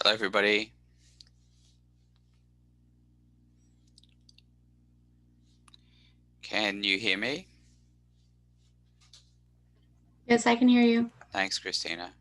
Hello, everybody. Can you hear me? Yes, I can hear you. Thanks, Christina.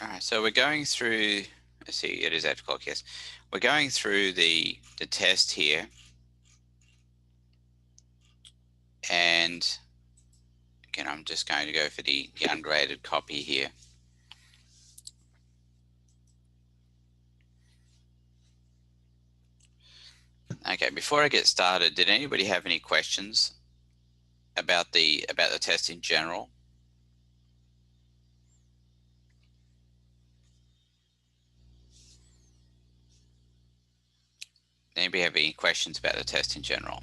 All right, so we're going through, let's see, it is 8 o'clock, yes. We're going through the test here. And again, I'm just going to go for the ungraded copy here. Okay, before I get started, did anybody have any questions about the test in general? Anybody have any questions about the test in general?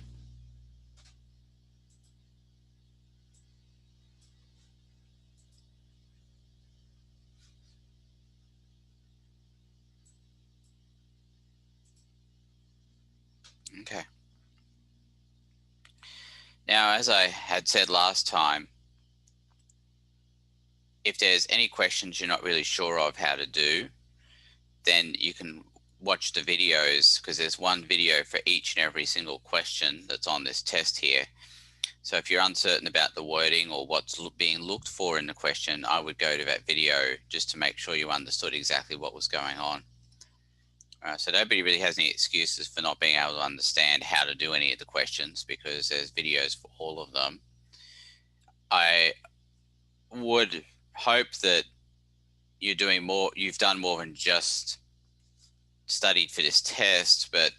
Okay. Now, as I had said last time, if there's any questions you're not really sure of how to do, then you can watch the videos, because there's one video for each and every single question that's on this test here. So if you're uncertain about the wording or what's being looked for in the question, I would go to that video just to make sure you understood exactly what was going on. So nobody really has any excuses for not being able to understand how to do any of the questions, because there's videos for all of them. I would hope that you've done more than just studied for this test, but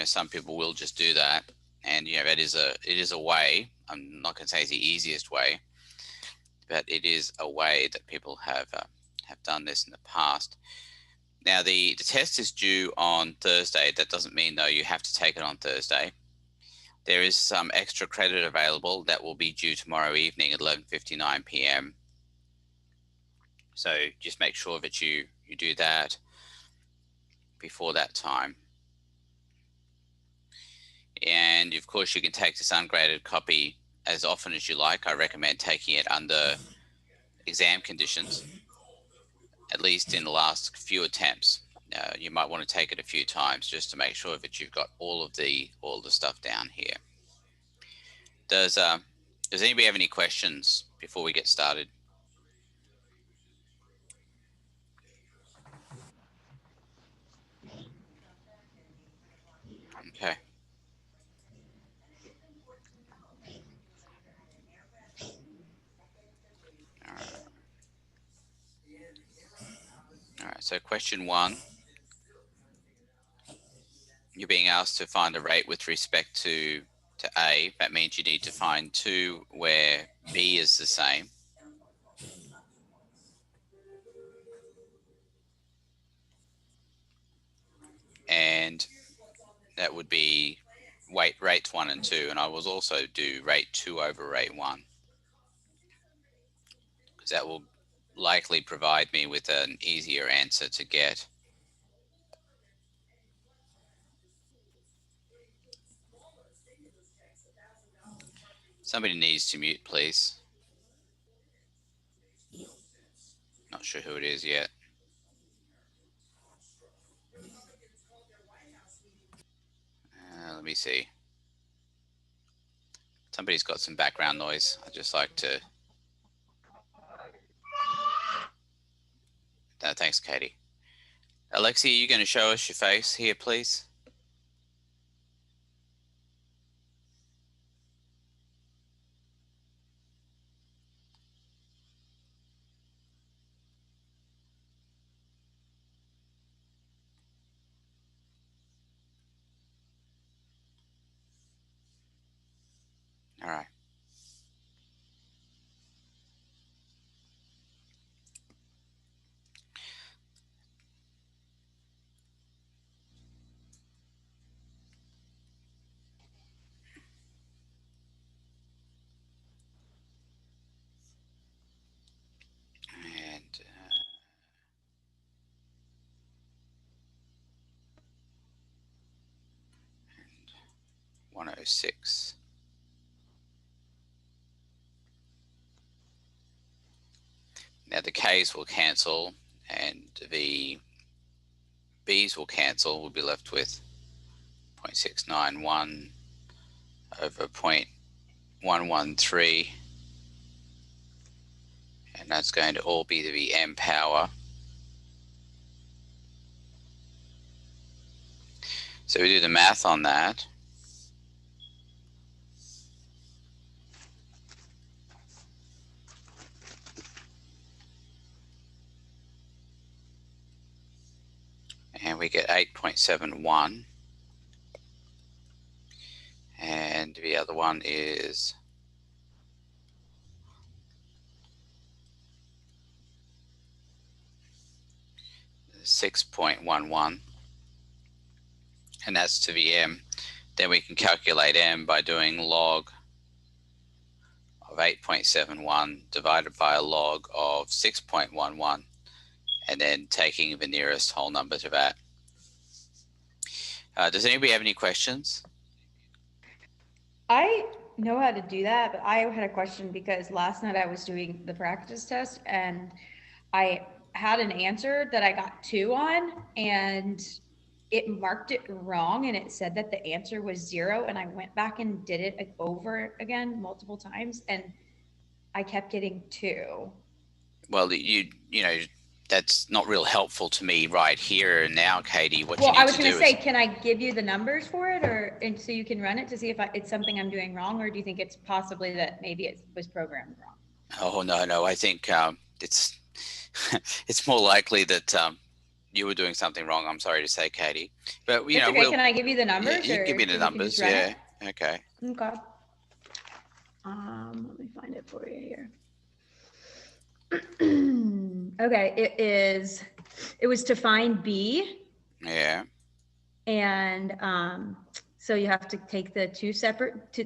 some people will just do that, and it is a way. I'm not going to say it's the easiest way, but it is a way that people have done this in the past. Now, the test is due on Thursday. That doesn't mean, though, you have to take it on Thursday. There is some extra credit available that will be due tomorrow evening at 11:59 p.m. So just make sure that you do that before that time. And of course, you can take this ungraded copy as often as you like. I recommend taking it under exam conditions, at least in the last few attempts. You might want to take it a few times just to make sure that you've got all the stuff down here. Does anybody have any questions before we get started? Okay. All right. All right. So question 1, you're being asked to find a rate with respect to A. That means you need to find 2 where B is the same. And that would be rates 1 and 2, and I will also do rate 2 over rate 1, because that will likely provide me with an easier answer to get. Somebody needs to mute, please. Not sure who it is yet. Let me see. Somebody's got some background noise. I'd just like to... thanks, Katie. Alexia, are you going to show us your face here, please? All right. And 106. Now the K's will cancel and the B's will cancel. We'll be left with 0.691 over 0.113, and that's going to all be the m power. So we do the math on that. And we get 8.71. And the other one is 6.11, and that's to the m. Then we can calculate m by doing log of 8.71 divided by a log of 6.11, and then taking the nearest whole number to that. Does anybody have any questions? I know how to do that, but I had a question because last night I was doing the practice test and I had an answer that I got 2 on, and it marked it wrong and it said that the answer was 0, and I went back and did it over again multiple times and I kept getting 2. Well, you know, that's not real helpful to me right here and now, Katie. What Well, you need I was to going do to say, is, can I give you the numbers for it, or and so you can run it to see if it's something I'm doing wrong, or do you think it's possibly that maybe it was programmed wrong? oh no, I think it's it's more likely that you were doing something wrong. I'm sorry to say, Katie, but you It's know, okay. Can I give you the numbers, you can give or me the so you can numbers. just run Yeah, it? okay. Okay. Let me find it for you here. Okay, it was to find B. Yeah. And so you have to take the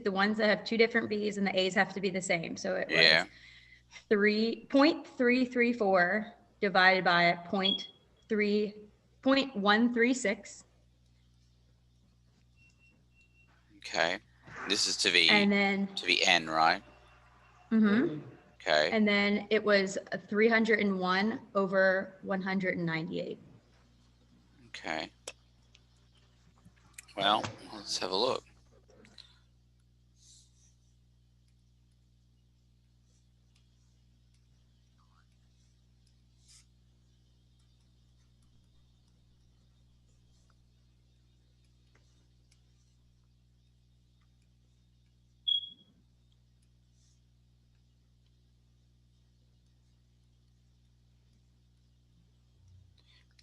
the ones that have 2 different B's, and the A's have to be the same. So it was 3.334 divided by 0.136. Okay. This is to the And then n, right? Mm-hmm. Okay. And then it was 301 over 198. Okay. Well, let's have a look.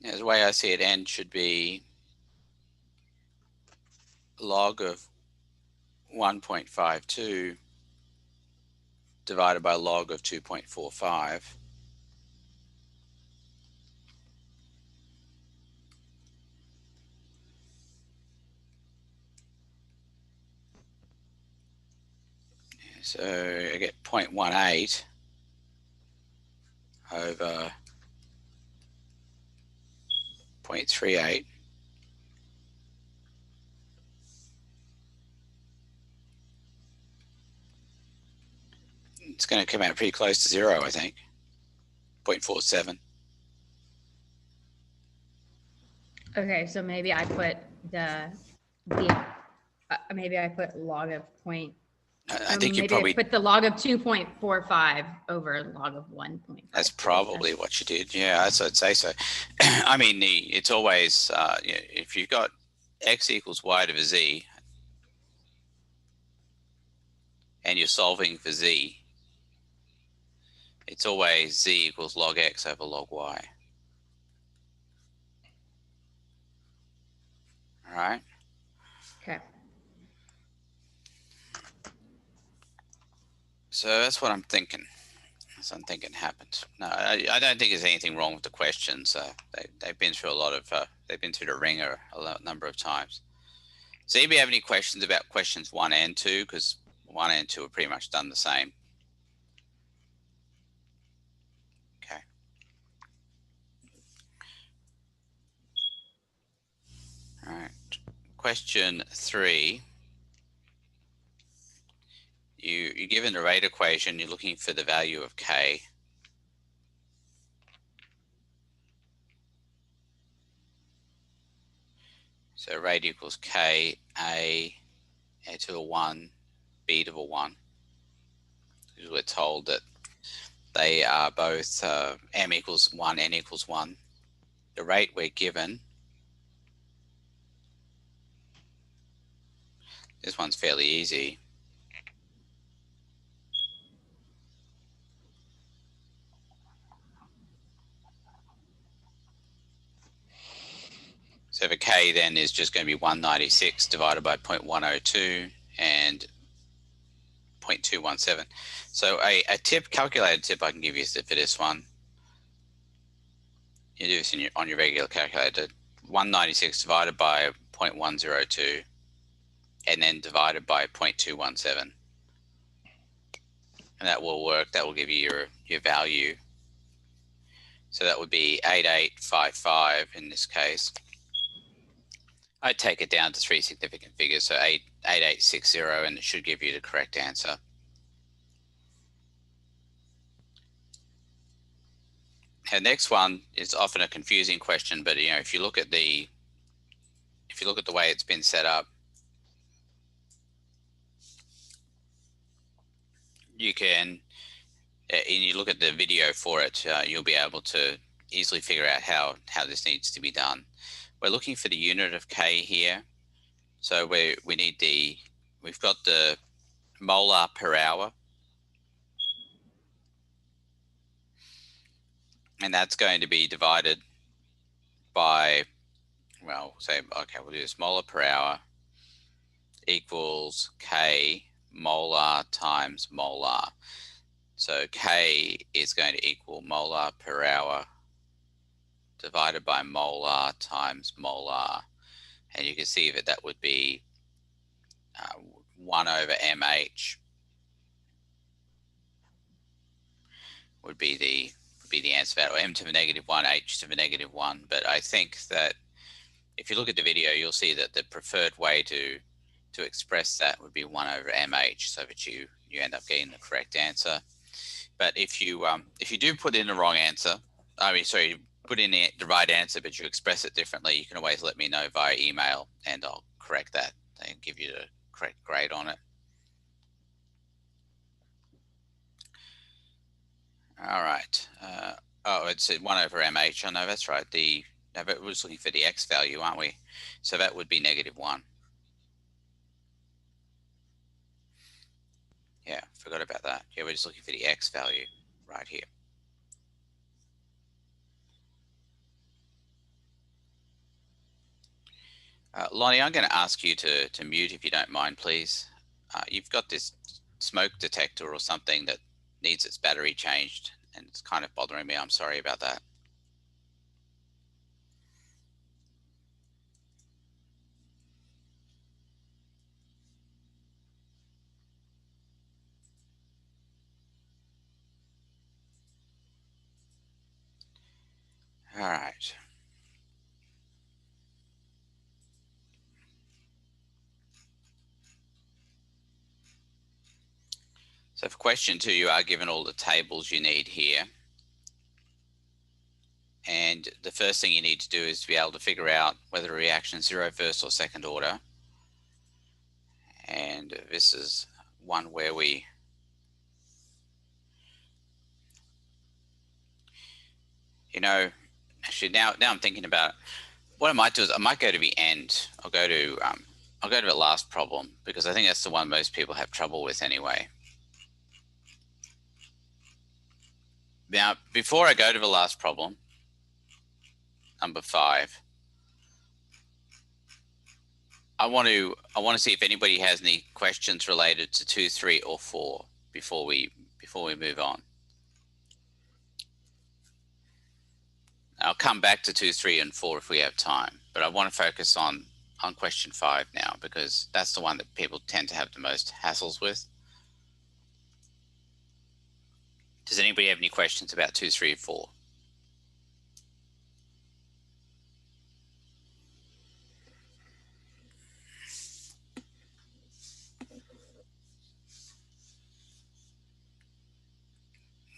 Yeah, the way I see it, n should be log of 1.52 divided by log of 2.45. So I get 0.18 over 0.38. It's going to come out pretty close to 0, I think. 0.47. Okay, so maybe I put maybe I put log of point. I think you maybe probably I put the log of 2.45 over log of 1.5. That's probably what you did. Yeah, I'd say so. I mean, it's always if you've got x equals y to the z, and you're solving for z, it's always z equals log x over log y. All right. Okay. So that's what I'm thinking. So I'm thinking happened. No, I don't think there's anything wrong with the questions. They've been through a lot of, they've been through the ringer a number of times. So if you have any questions about questions 1 and 2, because 1 and 2 are pretty much done the same. Okay. All right. Question 3. You're given the rate equation. You're looking for the value of k. So rate equals k, a to the 1, b to the 1. Because we're told that they are both m equals 1, n equals 1. The rate we're given, this one's fairly easy. So the k then is just going to be 196 divided by 0.102 and 0.217. So a calculated tip I can give you for this one. You do this on your regular calculator. 196 divided by 0.102 and then divided by 0.217. And that will work. That will give you your value. So that would be 8855 in this case. I'd take it down to 3 significant figures, so 8860, and it should give you the correct answer. The next one is often a confusing question, but if you look at the way it's been set up, you can, and you look at the video for it, you'll be able to easily figure out how this needs to be done. We're looking for the unit of k here. So we've got the molar per hour. And that's going to be divided by, well, say, okay, we'll do this molar per hour equals k molar times molar. So k is going to equal molar per hour divided by molar times molar. And you can see that would be 1 over mh would be the answer for that, or m to the negative 1, h to the negative 1. But I think that if you look at the video, you'll see that the preferred way to express that would be 1 over mh, so that you end up getting the correct answer. But if you do put in the wrong answer, put in the right answer, but you express it differently, you can always let me know via email, and I'll correct that and give you the correct grade on it. All right. Oh, it's 1 over mh. I know that's right. No, but we're just looking for the x value, aren't we? So that would be negative 1. Yeah, forgot about that. Yeah, we're just looking for the x value right here. Lonnie, I'm going to ask you to mute if you don't mind, please. You've got this smoke detector or something that needs its battery changed, and it's kind of bothering me. I'm sorry about that. All right. So for question 2, you are given all the tables you need here. And the first thing you need to do is to be able to figure out whether a reaction is 0 first or second order. And this is one where we actually now I'm thinking about it. What I might do is I might go to the end. I'll go to the last problem, because I think that's the one most people have trouble with anyway. Now, before I go to the last problem, number 5, I want to see if anybody has any questions related to 2, 3, or 4, before we move on. I'll come back to 2, 3, and 4 if we have time, but I want to focus on question 5 now, because that's the one that people tend to have the most hassles with. Does anybody have any questions about 2, 3, and 4?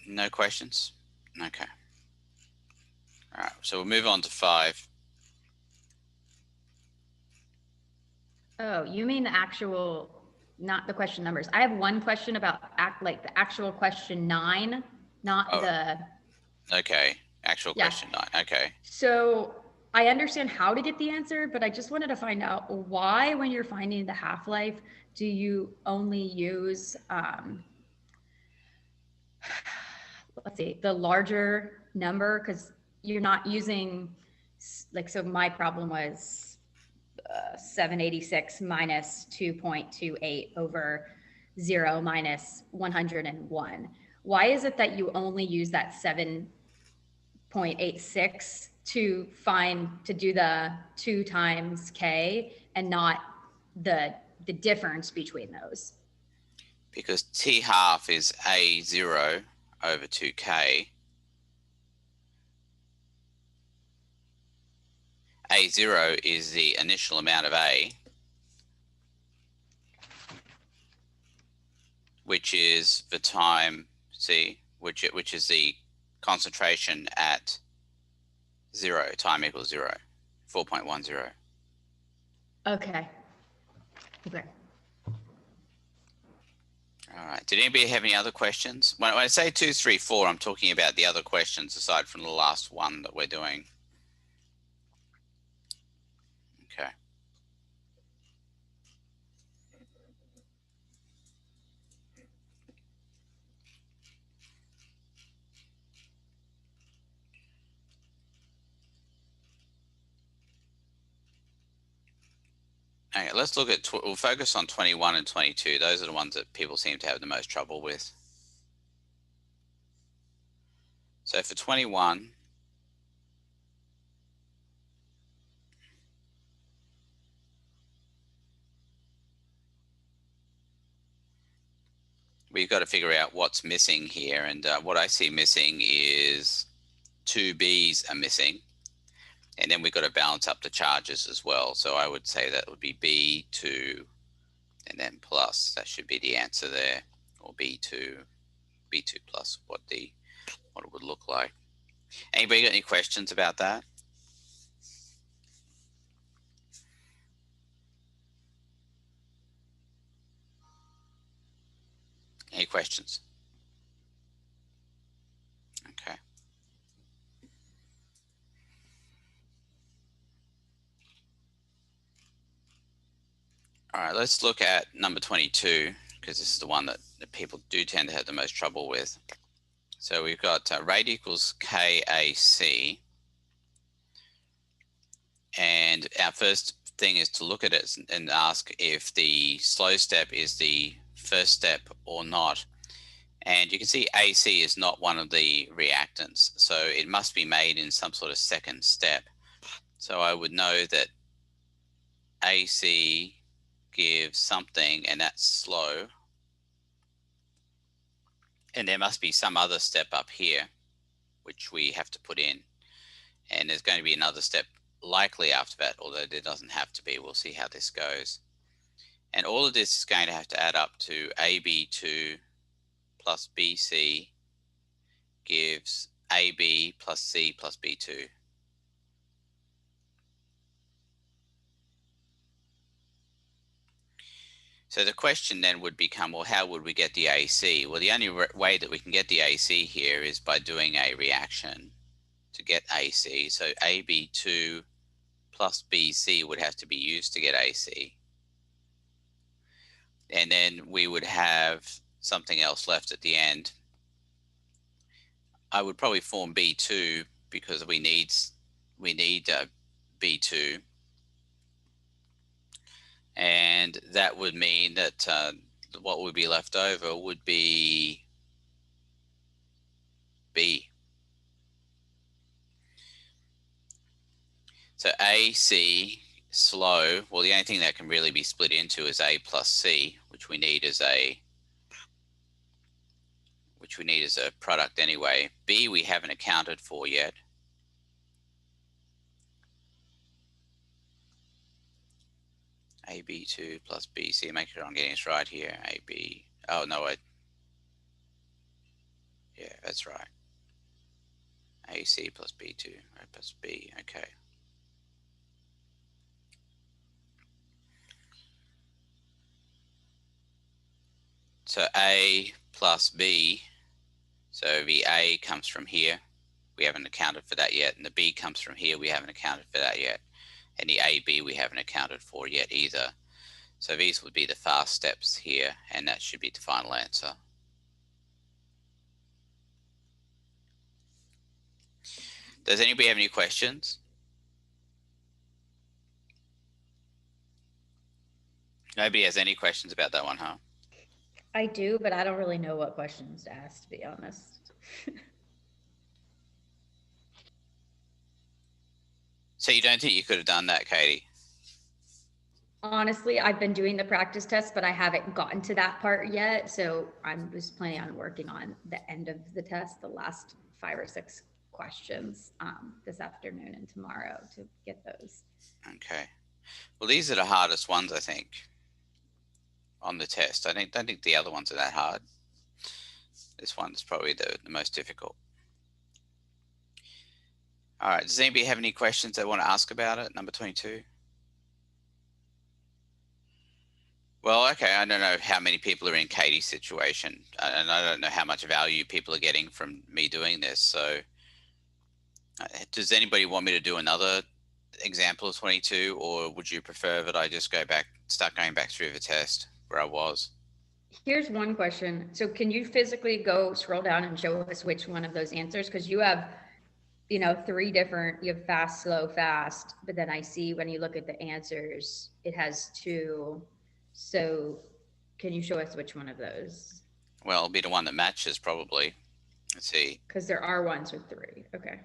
No questions? Okay. All right, so we'll move on to 5. Oh, you mean the actual, not the question numbers. I have one question about the actual question 9, not the. Okay, actual question 9. Okay. So I understand how to get the answer, but I just wanted to find out why, when you're finding the half-life, do you only use, let's see, the larger number? Because you're not using, like, so my problem was 786 minus 2.28 over 0 minus 101. Why is it that you only use that 7.86 to do the 2 times k and not the difference between those? Because t half is a0 over 2k. A0 is the initial amount of A, which is the time, see, which is the concentration at 0, time equals 0, 4.10. Okay. Okay. All right. Did anybody have any other questions? When I say 2, 3, 4, I'm talking about the other questions aside from the last one that we're doing. Okay. Okay, let's look at, we'll focus on 21 and 22. Those are the ones that people seem to have the most trouble with. So for 21, we've got to figure out what's missing here. And what I see missing is 2 B's are missing. And then we've got to balance up the charges as well. So I would say that would be B2 and then plus. That should be the answer there. Or B2 plus what it would look like. Anybody got any questions about that? Any questions? Okay. All right, let's look at number 22, because this is the one that people do tend to have the most trouble with. So we've got rate equals KAC. And our first thing is to look at it and ask if the slow step is the first step or not. And you can see AC is not one of the reactants, so it must be made in some sort of second step. So I would know that AC gives something, and that's slow. And there must be some other step up here, which we have to put in. And there's going to be another step likely after that, although there doesn't have to be. We'll see how this goes. And all of this is going to have to add up to AB2 plus BC gives AB plus C plus B2. So the question then would become, well, how would we get the AC? Well, the only way that we can get the AC here is by doing a reaction to get AC. So AB2 plus BC would have to be used to get AC. And then we would have something else left at the end. I would probably form B2 because we need B2. And that would mean that what would be left over would be B. So A, C, slow. Well, the only thing that can really be split into is A plus C, which we need as a product anyway. B we haven't accounted for yet. AB2 plus BC. Make sure I'm getting this right here. AB. Oh no, yeah, that's right. AC plus B2 plus B. Okay. So A plus B. So the A comes from here. We haven't accounted for that yet. And the B comes from here. We haven't accounted for that yet. And the AB we haven't accounted for yet either. So these would be the fast steps here, and that should be the final answer. Does anybody have any questions? Nobody has any questions about that one, huh? I do, but I don't really know what questions to ask, to be honest. So you don't think you could have done that, Katie? Honestly, I've been doing the practice test, but I haven't gotten to that part yet. So I'm just planning on working on the end of the test, the last 5 or 6 questions this afternoon and tomorrow to get those. Okay. Well, these are the hardest ones, I think, on the test. I don't think the other ones are that hard. This one's probably the most difficult. All right. Does anybody have any questions they want to ask about it? Number 22. Well, okay. I don't know how many people are in Katie's situation, and I don't know how much value people are getting from me doing this. So does anybody want me to do another example of 22, or would you prefer that I just start going back through the test where I was? Here's one question. So can you physically go scroll down and show us which one of those answers? Because you have, 3 different, you have fast, slow, fast, but then I see when you look at the answers, it has 2. So can you show us which one of those? Well, it'll be the one that matches probably. Let's see. Because there are ones with 3. Okay.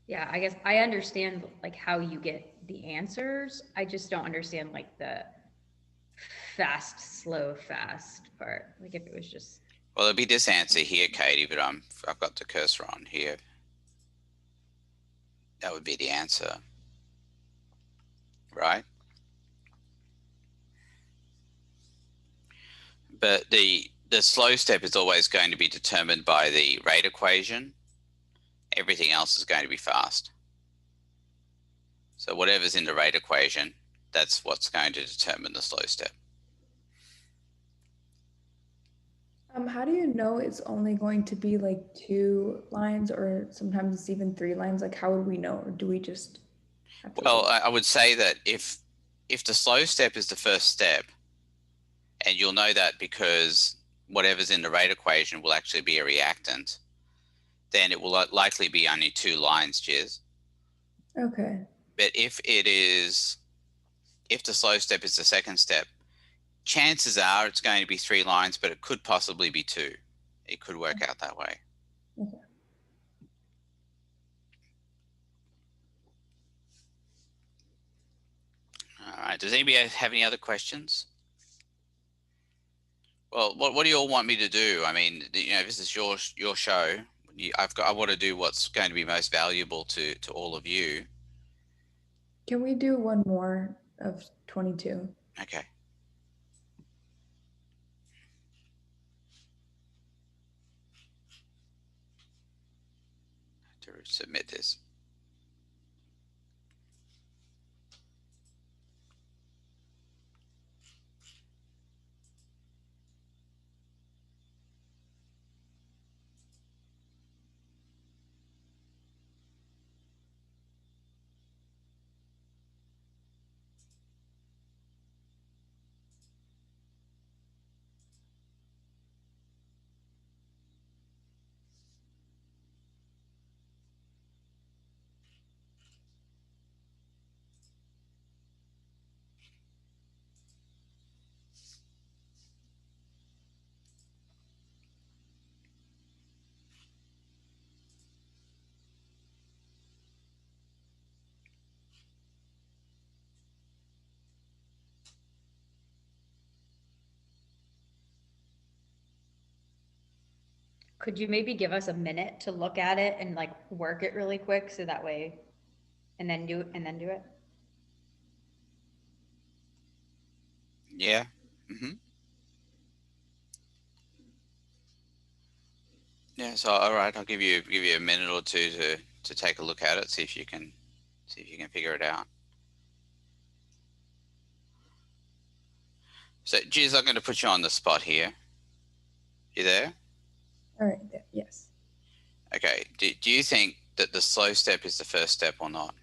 Yeah, I guess I understand like how you get the answers. I just don't understand like the fast, slow, fast part. Like if it was just. Well, it'll be this answer here, Katie, but I've got the cursor on here. That would be the answer, right? But the slow step is always going to be determined by the rate equation. Everything else is going to be fast. So whatever's in the rate equation, that's what's going to determine the slow step. How do you know it's only going to be like 2 lines, or sometimes it's even 3 lines? Like, how would we know? Or do we just have to Well, I would say that if the slow step is the first step, and you'll know that because whatever's in the rate equation will actually be a reactant, then it will likely be only 2 lines, Jiz. Okay. But if the slow step is the second step, chances are it's going to be 3 lines, but it could possibly be 2. It could work out that way. Okay. All right. Does anybody have any other questions? Well, what do you all want me to do? I mean, this is your show. I want to do what's going to be most valuable to all of you. Can we do one more of 22? Okay. To submit this. could you maybe give us a minute to look at it and like work it really quick so that way, and then do it? Yeah. Yeah. So all right, I'll give you a minute or two to take a look at it, see if you can figure it out. So, geez, I'm going to put you on the spot here. You there? All right, yes. Okay. Do you think that the slow step is the first step or not?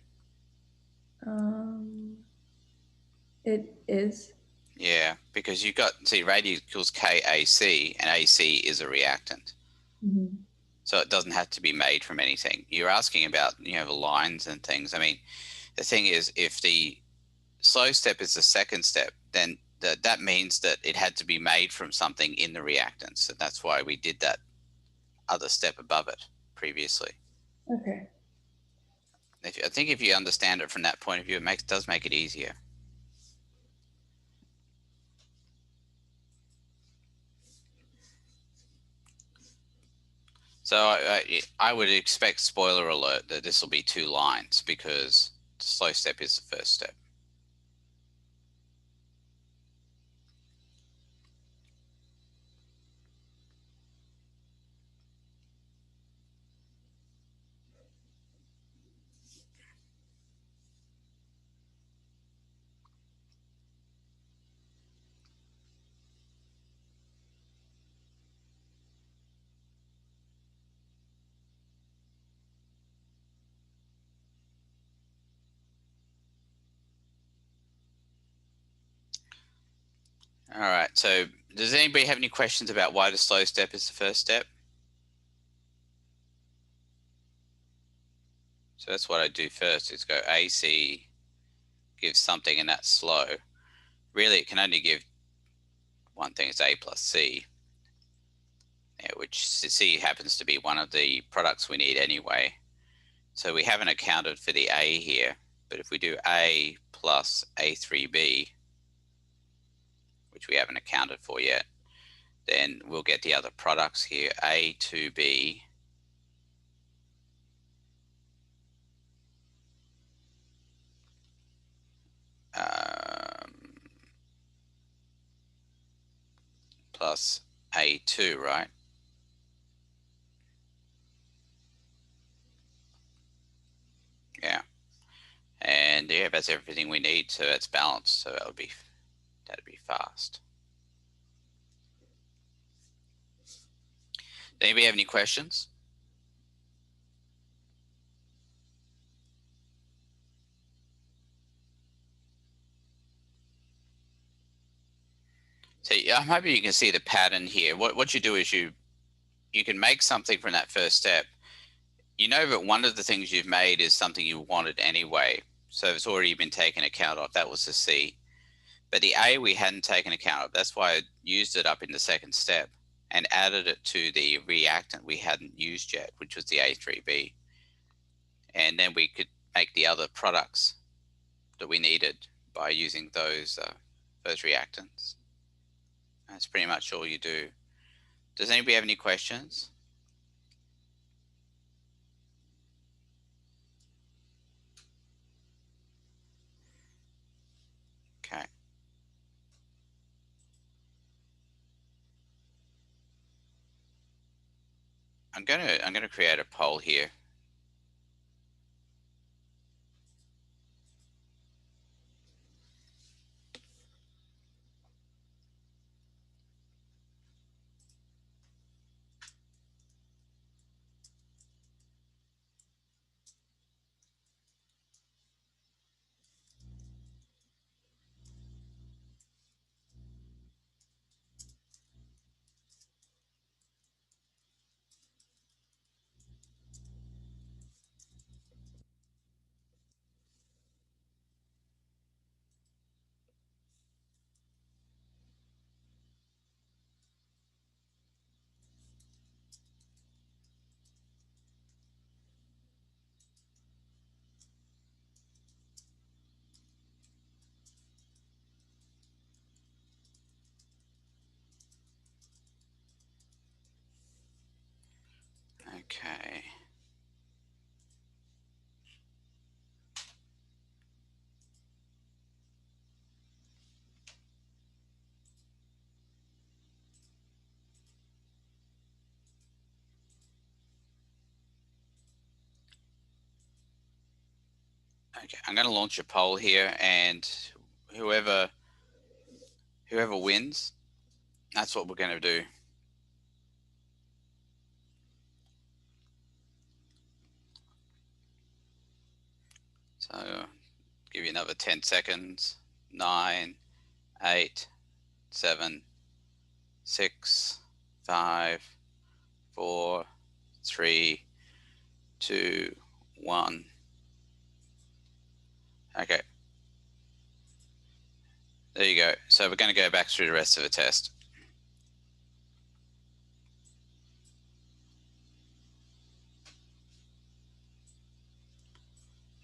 It is. Yeah, because you got, see, radius equals KAC, and AC is a reactant. Mm-hmm. So it doesn't have to be made from anything. You're asking about, the lines and things. I mean, the thing is, if the slow step is the second step, then that means that it had to be made from something in the reactants. And that's why we did that other step above it previously. Okay. I think if you understand it from that point of view, it does make it easier. So I would expect, spoiler alert, that this will be 2 lines because the slow step is the first step. All right. So does anybody have any questions about why the slow step is the first step? So that's what I do first, is go AC, give something, and that's slow. Really, it can only give one thing. It's A plus C, which C happens to be one of the products we need anyway. So we haven't accounted for the A here. But if we do A plus A3B, which we haven't accounted for yet, then we'll get the other products here, A2B plus A2, right? Yeah. And yeah, that's everything we need. So that's balanced. So that'd be fast. Anybody have any questions? So I'm hoping you can see the pattern here. What you do is you can make something from that first step. You know that one of the things you've made is something you wanted anyway. So it's already been taken account of. That was the C. But the A we hadn't taken account of. That's why I used it up in the second step and added it to the reactant we hadn't used yet, which was the A3B. And then we could make the other products that we needed by using those reactants. That's pretty much all you do. Does anybody have any questions? Okay. I'm gonna create a poll here. Okay. Okay, I'm going to launch a poll here, and whoever wins, that's what we're going to do. So give you another 10 seconds. 9, 8, 7, 6, 5, 4, 3, 2, 1. Okay. There you go. So we're going to go back through the rest of the test.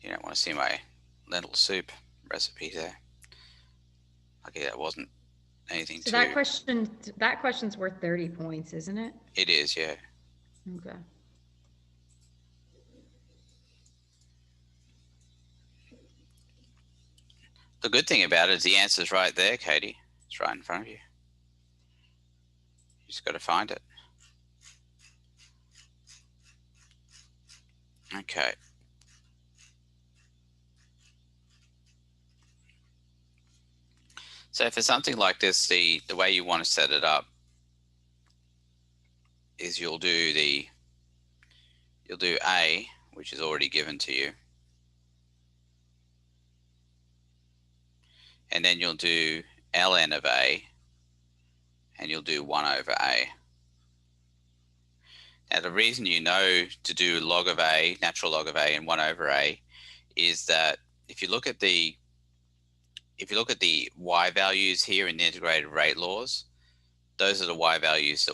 You don't want to see my lentil soup recipe there. Okay, that wasn't anything So too. that question's worth 30 points, isn't it? It is, yeah. Okay. The good thing about it is the answer's right there, Katie. It's right in front of you. You just got to find it. Okay. So for something like this, the way you want to set it up is you'll do A, which is already given to you. And then you'll do ln of A, and you'll do 1 over A. Now the reason you know to do log of A, natural log of A, and 1 over A is that if you look at the y values here in the integrated rate laws, those are the y values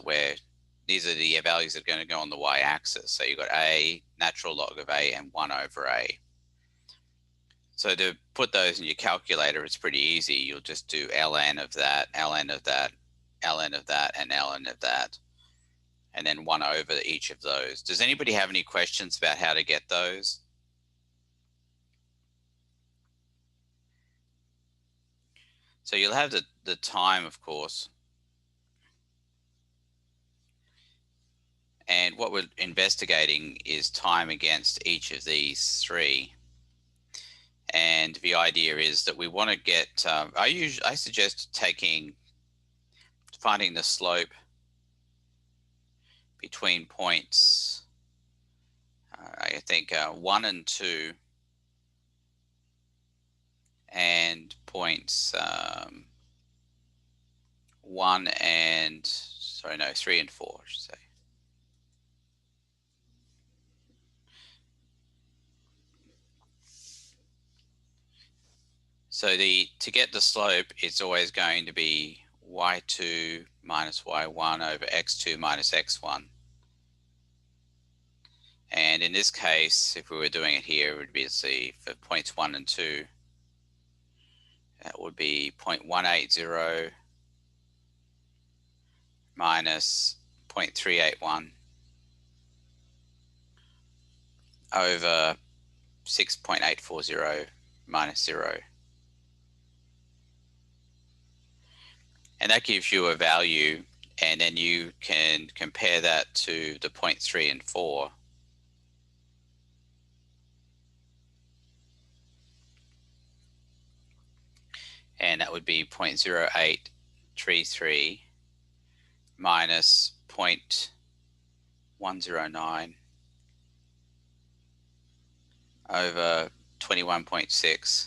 these are the values that are going to go on the y-axis. So you've got A, natural log of A, and 1 over A. So to put those in your calculator, it's pretty easy. You'll just do ln of that, ln of that, ln of that, and ln of that, and then 1 over each of those. Does anybody have any questions about how to get those? So you'll have the time, of course. And what we're investigating is time against each of these three. And the idea is that we want to get, I suggest finding the slope between points, I think 1 and 2, and points 1 and, 3 and 4, I should say. So to get the slope, it's always going to be y2 minus y1 over x2 minus x1. And in this case, if we were doing it here, it would be, for points 1 and 2, that would be 0.180 minus 0.381 over 6.840 minus 0. And that gives you a value, and then you can compare that to the 0.3 and 4. And that would be 0.0833 minus 0.109 over 21.6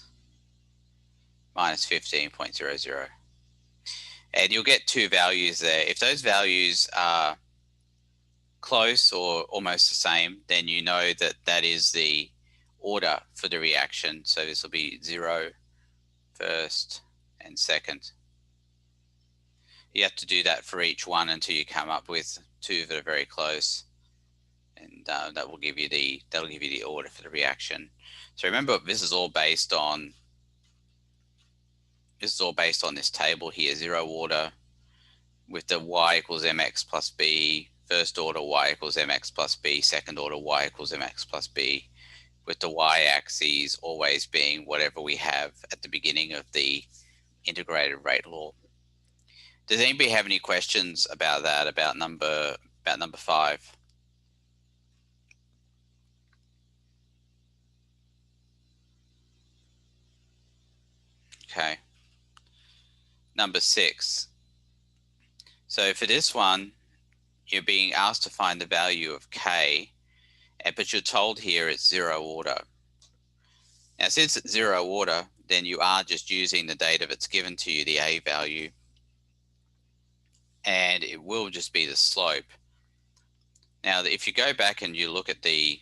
minus 15.00. And you'll get two values there. If those values are close or almost the same, then you know that that is the order for the reaction. So this will be 0, first, and second. You have to do that for each one until you come up with two that are very close, and that will give you the order for the reaction. So remember, this is all based on this table here, 0 order, with the y equals mx plus b first order y equals mx plus b, second order y equals mx plus b, with the y-axis always being whatever we have at the beginning of the integrated rate law. Does anybody have any questions about that, about number 5? Okay. Number 6. So for this one, you're being asked to find the value of k, but you're told here it's 0 order. Now, since it's 0 order, then you are just using the data that's given to you, the a value, and it will just be the slope. Now, if you go back and you look at the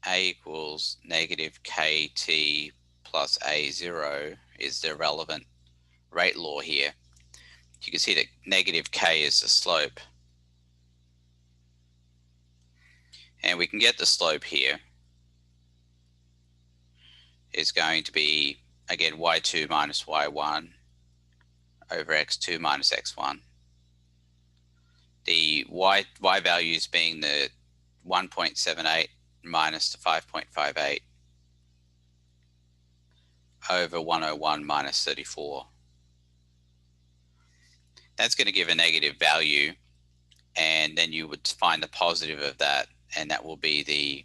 a equals negative kt plus a0 is the relevant rate law here. You can see that negative k is the slope. And we can get the slope here is going to be, again, y2 minus y1 over x2 minus x1. The y values being the 1.78 minus the 5.58 over 101 minus 34. That's going to give a negative value, and then you would find the positive of that, and that will be the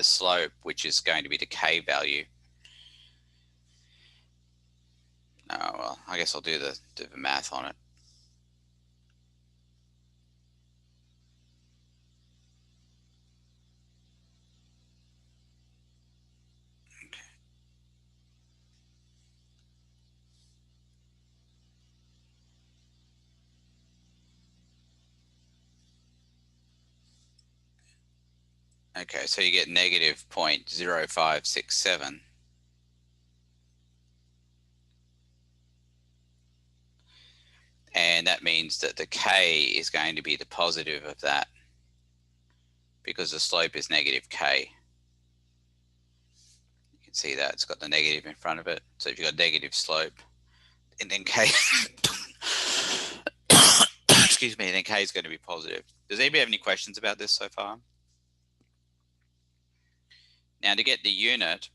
slope, which is going to be the k value. Oh, well, I guess I'll do the math on it. Okay, so you get negative 0.0567. And that means that the k is going to be the positive of that, because the slope is negative k. You can see that it's got the negative in front of it. So if you've got negative slope, and then k, excuse me, then k is going to be positive. Does anybody have any questions about this so far? Now, to get the unit,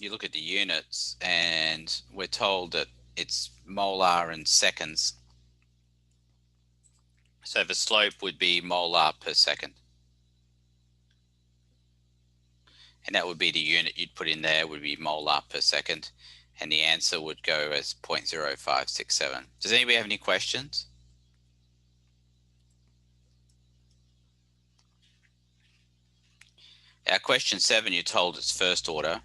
you look at the units, and we're told that it's molar in seconds. So the slope would be molar per second. And that would be the unit you'd put in there, would be molar per second. And the answer would go as 0.0567. Does anybody have any questions? Our question 7, you're told it's first order.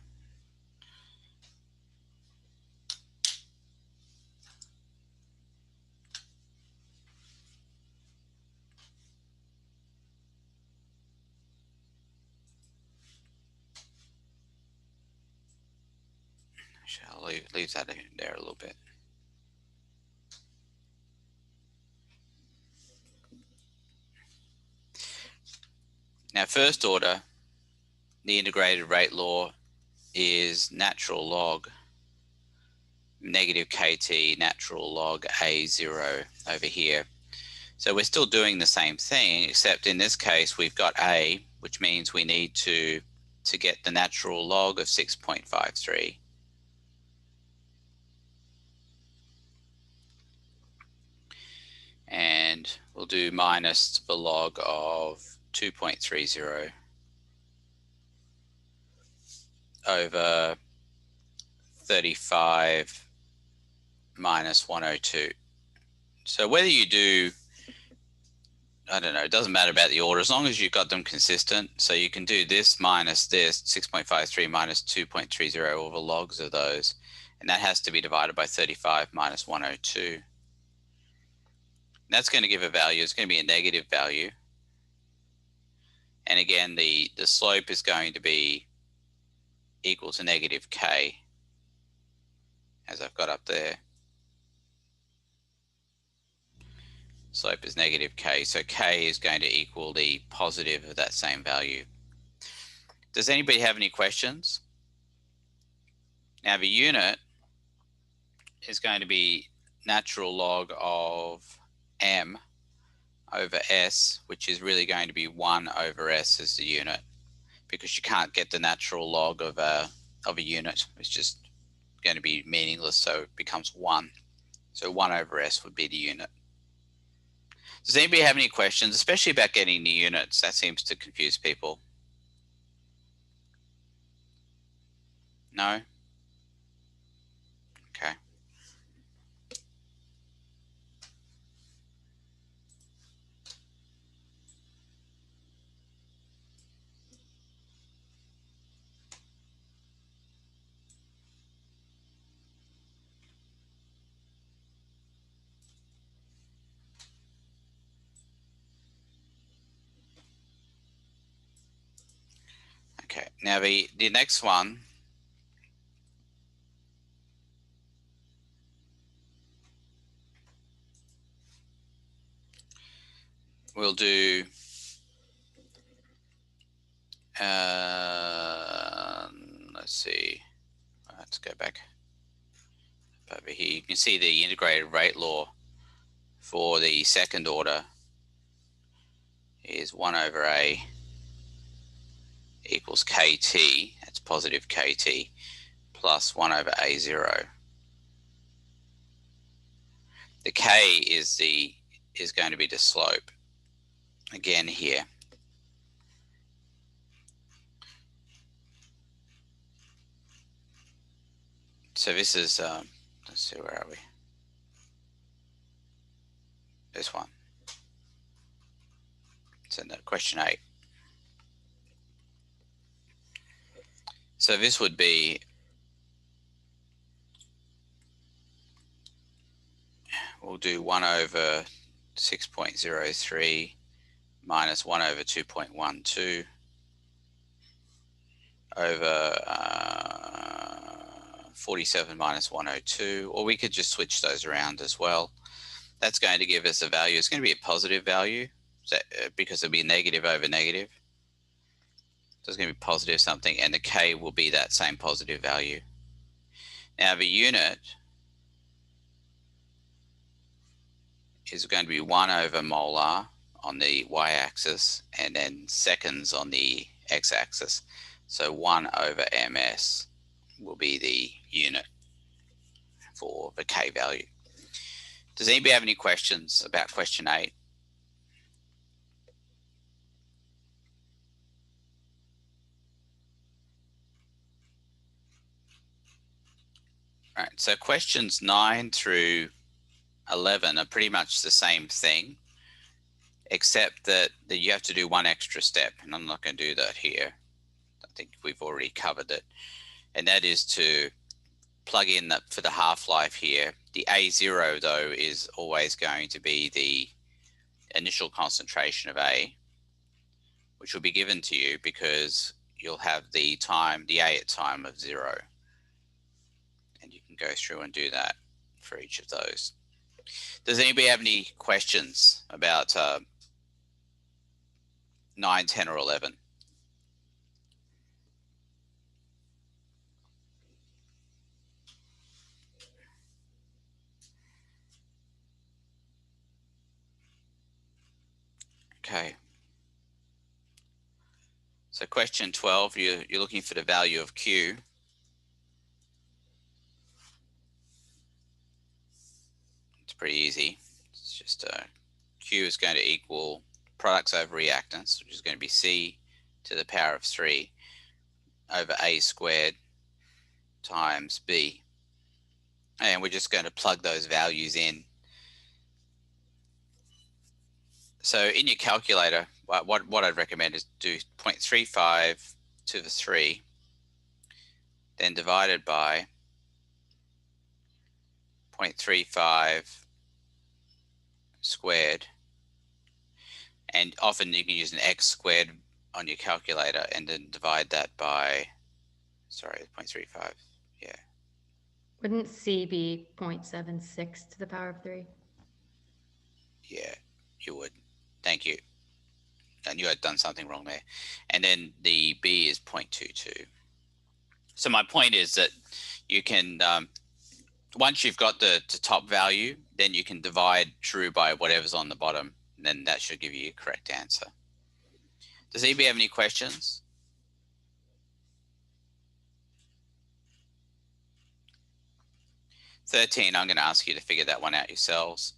I'll leave that in there a little bit. Now, first order, the integrated rate law is natural log negative kt natural log a0 over here. So we're still doing the same thing, except in this case we've got a, which means we need to get the natural log of 6.53. And we'll do minus the log of 2.30 over 35 minus 102. So whether you do, I don't know, it doesn't matter about the order as long as you've got them consistent. So you can do this minus this, 6.53 minus 2.30, all the logs of those. And that has to be divided by 35 minus 102. That's going to give a value. It's going to be a negative value. And again, the slope is going to be equal to negative k, as I've got up there. Slope is negative k, so k is going to equal the positive of that same value. Does anybody have any questions? Now the unit is going to be natural log of m over s, which is really going to be 1 over s as the unit, because you can't get the natural log of a unit. It's just going to be meaningless, so it becomes 1. So 1 over s would be the unit. Does anybody have any questions, especially about getting the units? That seems to confuse people. No? Okay. Okay, now the next one we'll do let's see, let's go back over here. You can see the integrated rate law for the second order is 1 over a equals kt, that's positive kt, plus 1 over a0. The k is going to be the slope again here. So this is let's see, where are we? This one. So no, question 8. So this would be we'll do 1 over 6.03 minus 1 over 2.12 over 47 minus 102, or we could just switch those around as well. That's going to give us a value. It's going to be a positive value, so, because it'll be negative over negative. So it's going to be positive something, and the k will be that same positive value. Now the unit is going to be 1 over molar on the y-axis, and then seconds on the x-axis. So 1 over ms will be the unit for the k value. Does anybody have any questions about question 8? All right, so questions 9 through 11 are pretty much the same thing, except that you have to do one extra step, and I'm not going to do that here. I think we've already covered it, and that is to plug in for the half-life here. The A0, though, is always going to be the initial concentration of A, which will be given to you because you'll have the A at time of 0. And you can go through and do that for each of those. Does anybody have any questions about 9, 10, or 11? Okay. So question 12, you're looking for the value of Q. It's pretty easy. It's just Q is going to equal products over reactants, which is going to be C to the power of 3 over A squared times B. And we're just going to plug those values in. So in your calculator, what I'd recommend is do 0.35 to the 3, then divided by 0.35 squared. And often you can use an x squared on your calculator and then divide that by, sorry, 0.35, yeah. Wouldn't C be 0.76 to the power of 3? Yeah, you would. Thank you. I knew I'd done something wrong there. And then the B is 0.22. So my point is that you can once you've got the top value, then you can divide true by whatever's on the bottom, and then that should give you a correct answer. Does anybody have any questions? $13, I'm going to ask you to figure that one out yourselves.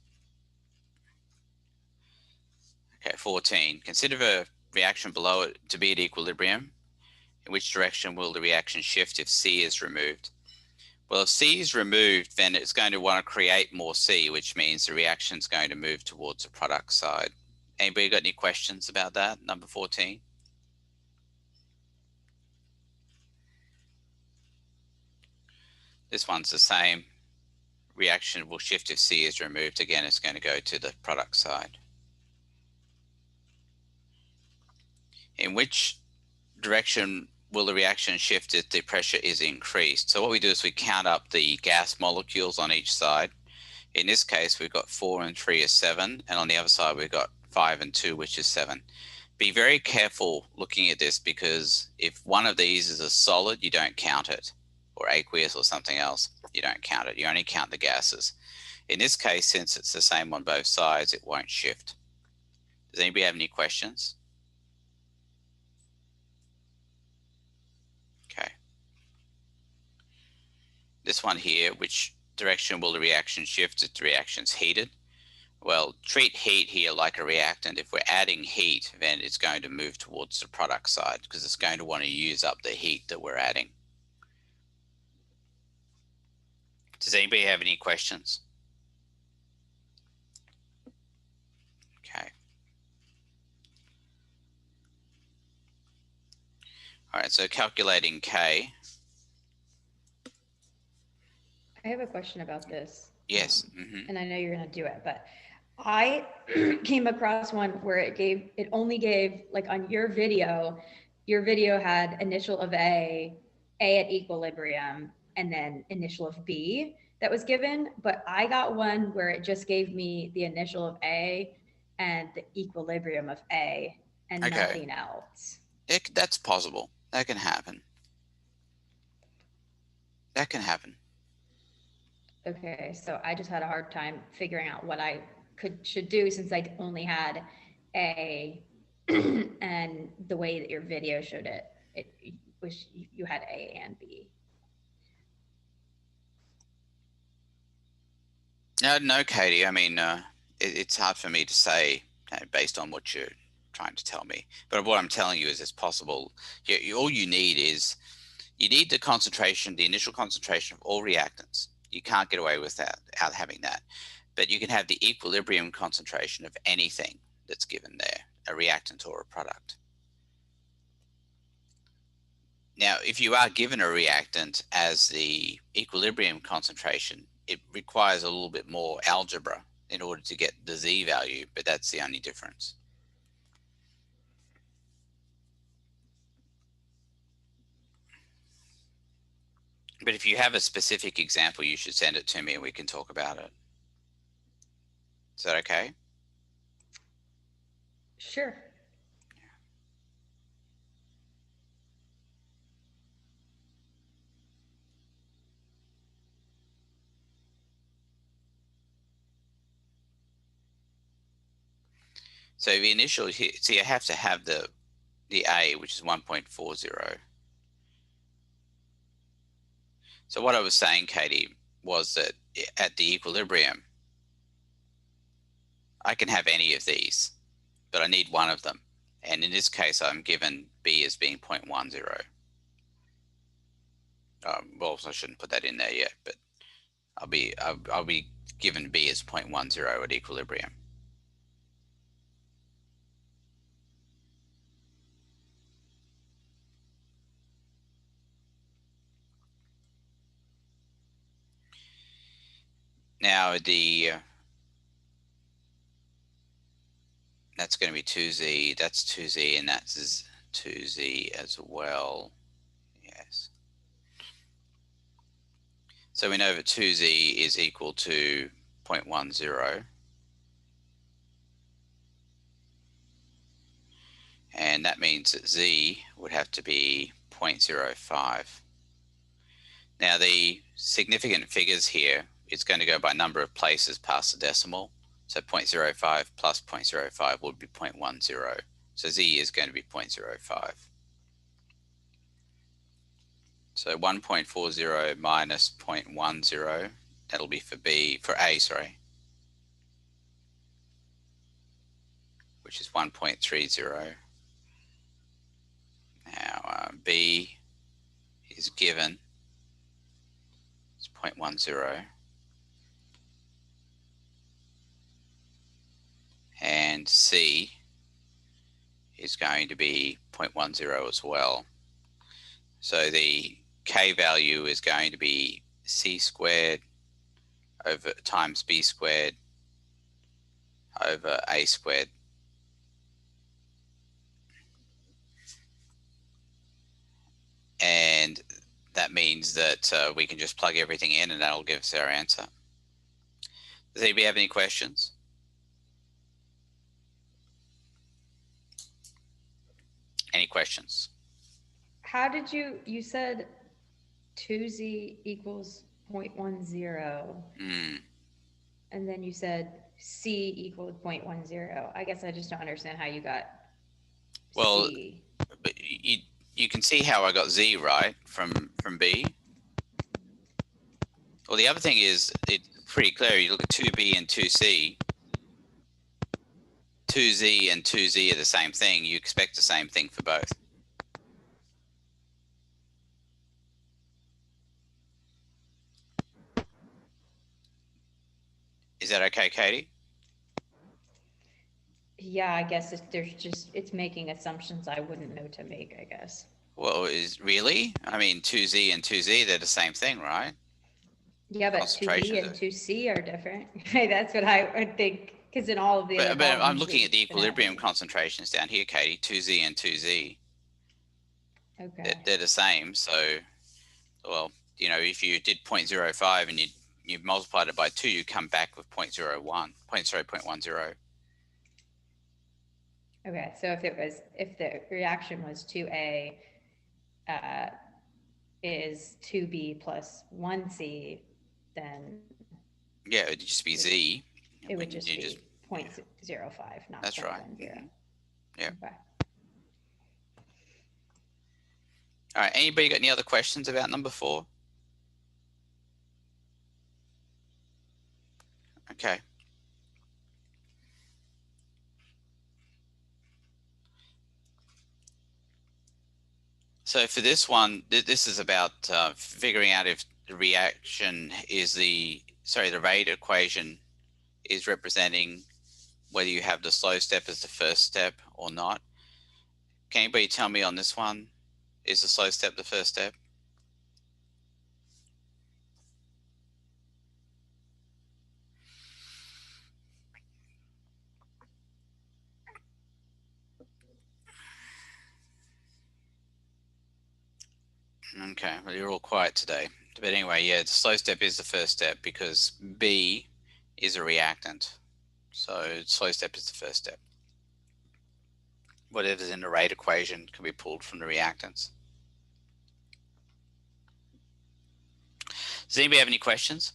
Okay, 14, consider the reaction below it to be at equilibrium. In which direction will the reaction shift if C is removed? Well, if C is removed, then it's going to want to create more C, which means the reaction is going to move towards the product side. Anybody got any questions about that, number 14? This one's the same. Reaction will shift if C is removed. Again, it's going to go to the product side. In which direction will the reaction shift if the pressure is increased? So what we do is we count up the gas molecules on each side. In this case, we've got 4 and 3 is 7, and on the other side, we've got 5 and 2, which is 7. Be very careful looking at this, because if one of these is a solid, you don't count it, or aqueous or something else, you don't count it. You only count the gases. In this case, since it's the same on both sides, it won't shift. Does anybody have any questions? Okay. This one here, which direction will the reaction shift if the reaction's heated? Well, treat heat here like a reactant. If we're adding heat, then it's going to move towards the product side, because it's going to want to use up the heat that we're adding. Does anybody have any questions? Okay. All right, so calculating K. I have a question about this. Yes. And I know you're going to do it, but I came across one where it only gave, like on your video had initial of A at equilibrium, and then initial of B that was given. But I got one where it just gave me the initial of A and the equilibrium of A and nothing else. That's possible. That can happen. That can happen. Okay, so I just had a hard time figuring out what I should do, since I only had A, and the way that your video showed it, it was you had A and B. No, Katie. I mean, it's hard for me to say based on what you're trying to tell me. But what I'm telling you is it's possible. All you need is the concentration, the initial concentration of all reactants. You can't get away with that without having that. But you can have the equilibrium concentration of anything that's given there, a reactant or a product. Now, if you are given a reactant as the equilibrium concentration, it requires a little bit more algebra in order to get the Z value, but that's the only difference. But if you have a specific example, you should send it to me and we can talk about it. Is that okay? Sure. So the initial here, so you have to have the A, which is 1.40. So what I was saying, Katie, was that at the equilibrium, I can have any of these, but I need one of them. And in this case, I'm given B as being 0.10. Well, I shouldn't put that in there yet, but I'll be given B as 0.10 at equilibrium. Now that's going to be 2Z, that's 2Z, and that's 2Z as well. Yes. So we know that 2Z is equal to 0.10. And that means that Z would have to be 0.05. Now the significant figures here, it's going to go by number of places past the decimal. So 0.05 plus 0.05 would be 0.10. So Z is going to be 0.05. So 1.40 minus 0.10, that'll be for A, sorry, which is 1.30. Now B is given, it's 0.10. And C is going to be 0.10 as well. So the K value is going to be C squared over times B squared over A squared. And that means that we can just plug everything in and that'll give us our answer. Does anybody have any questions? Any questions? How did you said 2Z equals 0.10, and then you said C equaled 0.10. I guess I just don't understand how you got Well, C. But you can see how I got Z right from B. Well, the other thing is it's pretty clear. You look at 2B and 2C. 2Z and 2Z are the same thing. You expect the same thing for both. Is that okay, Katie? Yeah, I guess it's making assumptions I wouldn't know to make, I guess. Well, really? I mean, 2Z and 2Z, they're the same thing, right? Yeah, but 2B and 2C are different. That's what I would think, because in all of the other But I'm columns, looking at the it's gonna have equilibrium it. concentrations down here, Katie. 2Z and 2Z. Okay. They're the same. So, well, you know, if you did 0.05 and you multiplied it by 2, you come back with 0.10. Okay, so if the reaction was 2A is 2B plus 1C, then Yeah, it'd just be Z. it would just You be 0.05, not That's right. 0.10. Yeah. Okay. All right. Anybody got any other questions about number 4? Okay. So for this one, this is about figuring out if the reaction is the rate equation is representing whether you have the slow step as the first step or not. Can anybody tell me on this one, is the slow step the first step? Okay, well, you're all quiet today. But anyway, yeah, the slow step is the first step because B is a reactant. So slow step is the first step. Whatever's in the rate equation can be pulled from the reactants. Does anybody have any questions?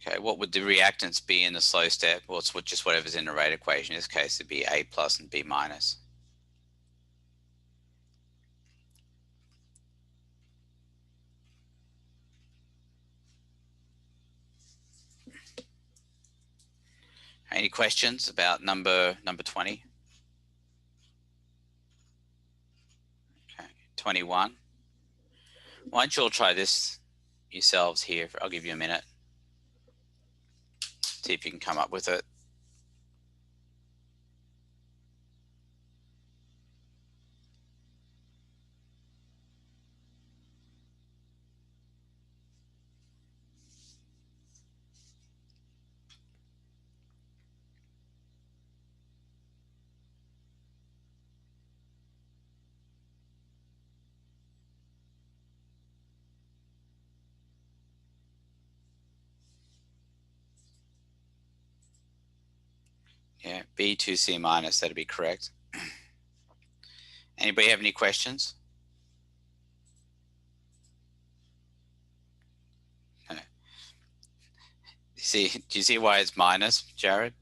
Okay, what would the reactants be in the slow step? Well, it's just whatever's in the rate equation. In this case, it'd be A plus and B minus. Any questions about number 20? Okay, 21. Why don't you all try this yourselves here? I'll give you a minute. See if you can come up with it. Yeah, B2C minus, that'd be correct. Anybody have any questions? No. Do you see why it's minus, Jared?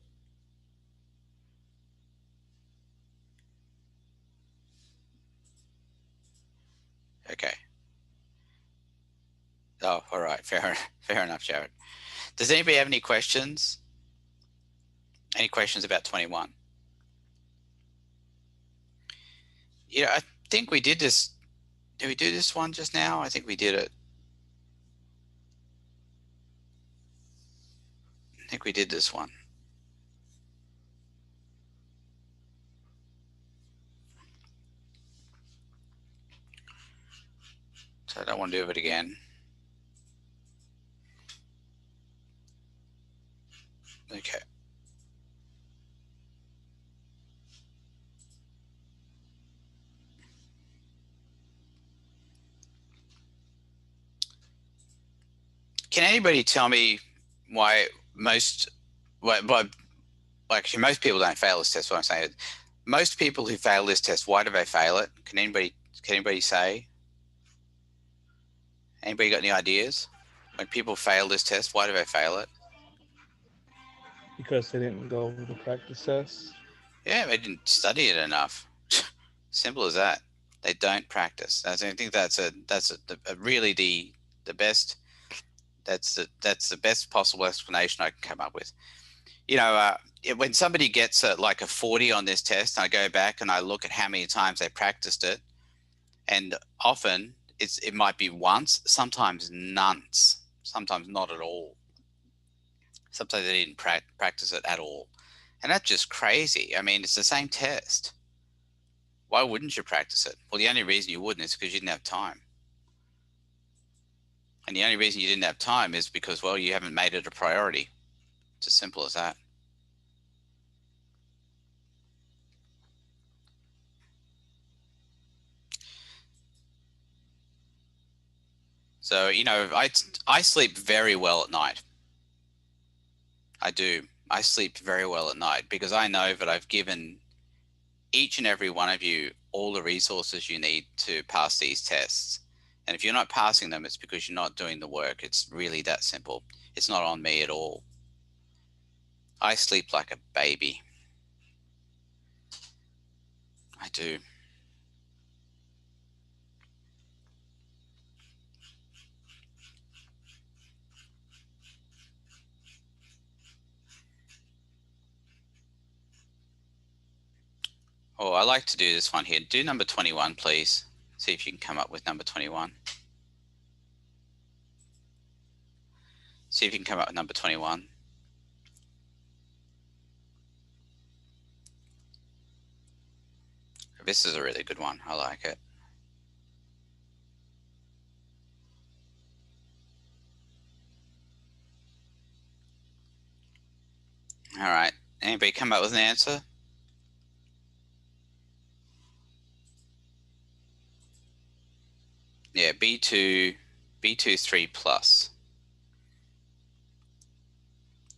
Okay. Oh, all right. Fair enough, Jared. Does anybody have any questions? Any questions about 21? Yeah, I think we did this. Did we do this one just now? I think we did it. I think we did this one. So I don't want to do it again. Okay. Can anybody tell me why most people don't fail this test? What I'm saying, most people who fail this test, why do they fail it? Can anybody say? Anybody got any ideas? When people fail this test, why do they fail it? Because they didn't go over the practice test. Yeah, they didn't study it enough. Simple as that. They don't practice. I think that's really the best. That's the best possible explanation I can come up with. You know, when somebody gets like a 40 on this test, I go back and I look at how many times they practiced it, and often it might be once, sometimes none, sometimes not at all. Sometimes they didn't practice it at all, and that's just crazy. I mean, it's the same test. Why wouldn't you practice it? Well, the only reason you wouldn't is because you didn't have time. And the only reason you didn't have time is because, well, you haven't made it a priority. It's as simple as that. So, you know, I sleep very well at night. I do. I sleep very well at night because I know that I've given each and every one of you all the resources you need to pass these tests. And if you're not passing them, it's because you're not doing the work. It's really that simple. It's not on me at all. I sleep like a baby. I do. Oh, I like to do this one here. Do number 21, please. See if you can come up with number 21. See if you can come up with number 21. This is a really good one. I like it. All right. Anybody come up with an answer? Yeah, B2 3 plus.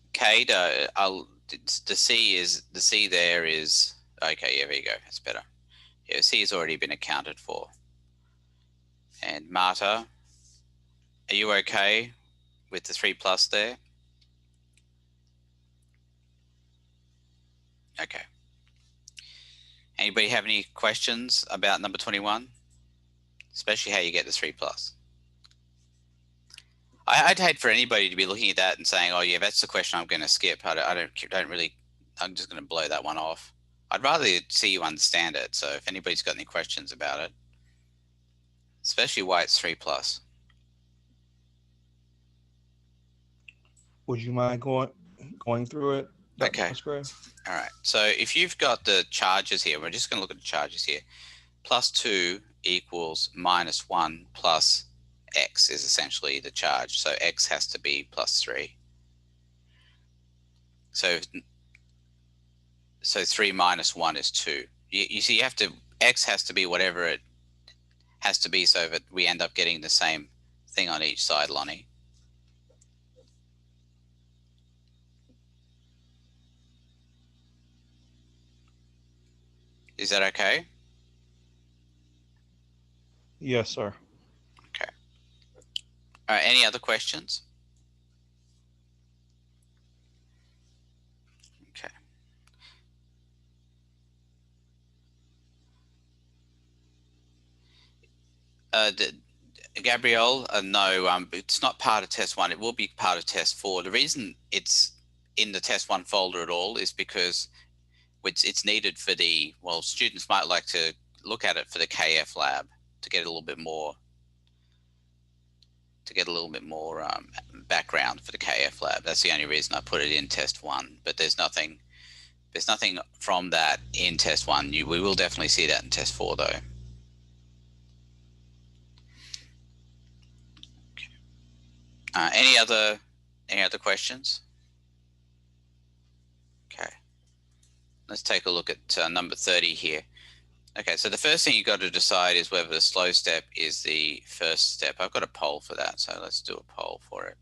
Okay, the C there is okay. Yeah, there you go. That's better. Yeah, C has already been accounted for. And Marta, are you okay with the 3 plus there? Okay. Anybody have any questions about number 21? Especially how you get the 3 plus. I'd hate for anybody to be looking at that and saying, "Oh yeah, that's the question I'm going to skip." I don't really. I'm just going to blow that one off. I'd rather see you understand it. So if anybody's got any questions about it, especially why it's 3 plus. Would you mind going through it, Dr. Okay. Musgrave? All right. So if you've got the charges here, we're just going to look at the charges here. Plus 2 equals minus 1 plus x is essentially the charge. So x has to be plus 3. So 3 minus 1 is 2. You see, x has to be whatever it has to be so that we end up getting the same thing on each side, Lonnie. Is that okay? Yes, sir. Okay. All right, any other questions? Okay. Gabrielle, no, it's not part of test 1. It will be part of test 4. The reason it's in the test 1 folder at all is because it's needed for the, well, students might like to look at it for the KF lab to get a little bit more background for the KF lab. That's the only reason I put it in test 1. But there's nothing from that in test 1. We will definitely see that in test 4 though. Any other questions? Okay, let's take a look at number 30 here. Okay, so the first thing you've got to decide is whether the slow step is the first step. I've got a poll for that, so let's do a poll for it.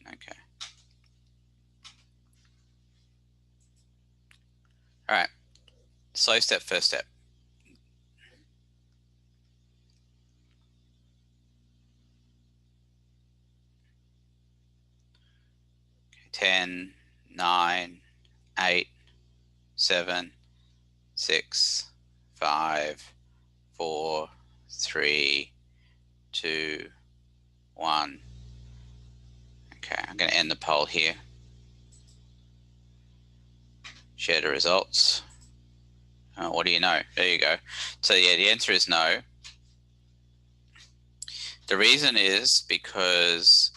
Okay. All right, slow step, first step. 10, 9, 8, 7, 6, 5, 4, 3, 2, 1. Okay, I'm going to end the poll here. Share the results. What do you know? There you go. So yeah, the answer is no. The reason is because,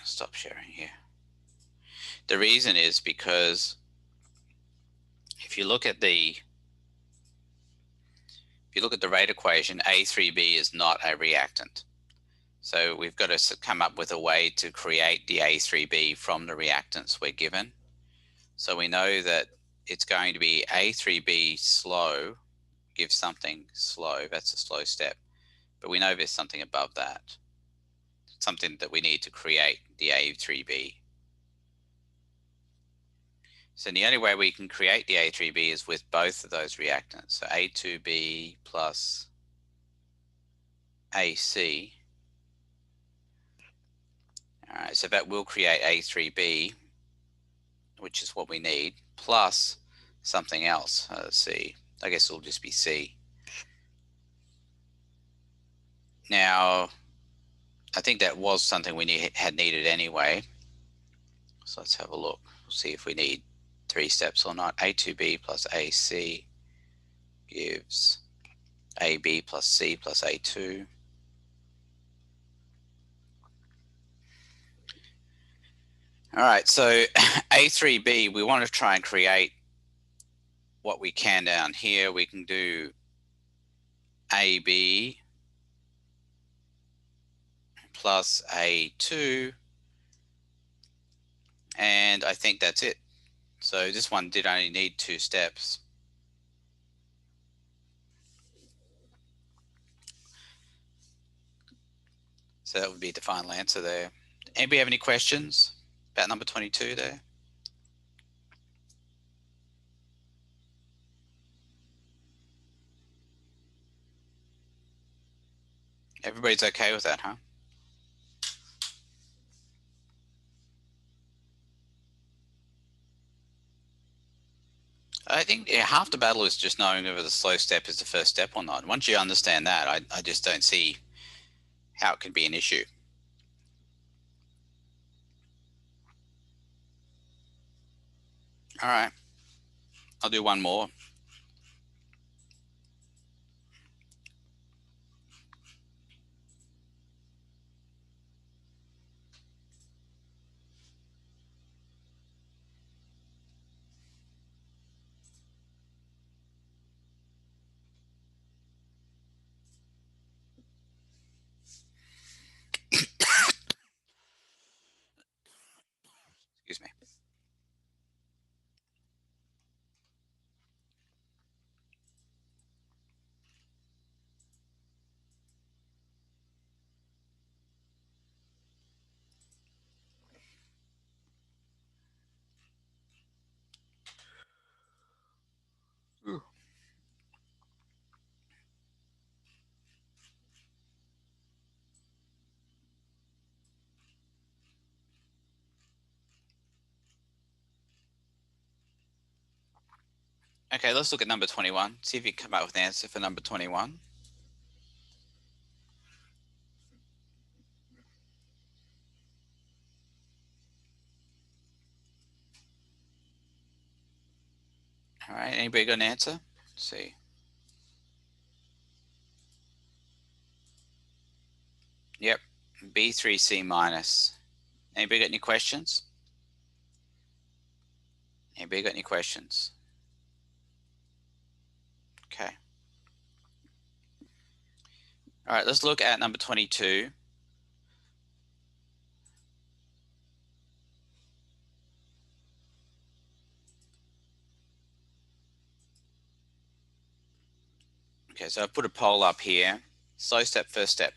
stop sharing here. The reason is because if you look at the rate equation, A3B is not a reactant. So we've got to come up with a way to create the A3B from the reactants we're given. So we know that it's going to be A3B slow, gives something slow, that's a slow step. But we know there's something above that, something that we need to create the A3B. So the only way we can create the A3B is with both of those reactants. So A2B plus AC. All right, so that will create A3B, which is what we need, plus something else. Let's see, I guess it'll just be C. Now, I think that was something we had needed anyway. So let's have a look. We'll see if we need 3 steps or not. A2B plus AC gives AB plus C plus A2. All right, so A3B, we want to try and create what we can down here. We can do AB plus A2, and I think that's it. So this one did only need 2 steps. So that would be the final answer there. Anybody have any questions about number 22 there? Everybody's okay with that, huh? I think half the battle is just knowing whether the slow step is the first step or not. Once you understand that, I just don't see how it could be an issue. All right, I'll do one more. Excuse me. Okay, let's look at number 21. See if you can come up with an answer for number 21. All right, anybody got an answer? Let's see. Yep, B3C minus. Anybody got any questions? Anybody got any questions? Okay. All right, let's look at number 22. Okay, so I've put a poll up here. Slow step, first step.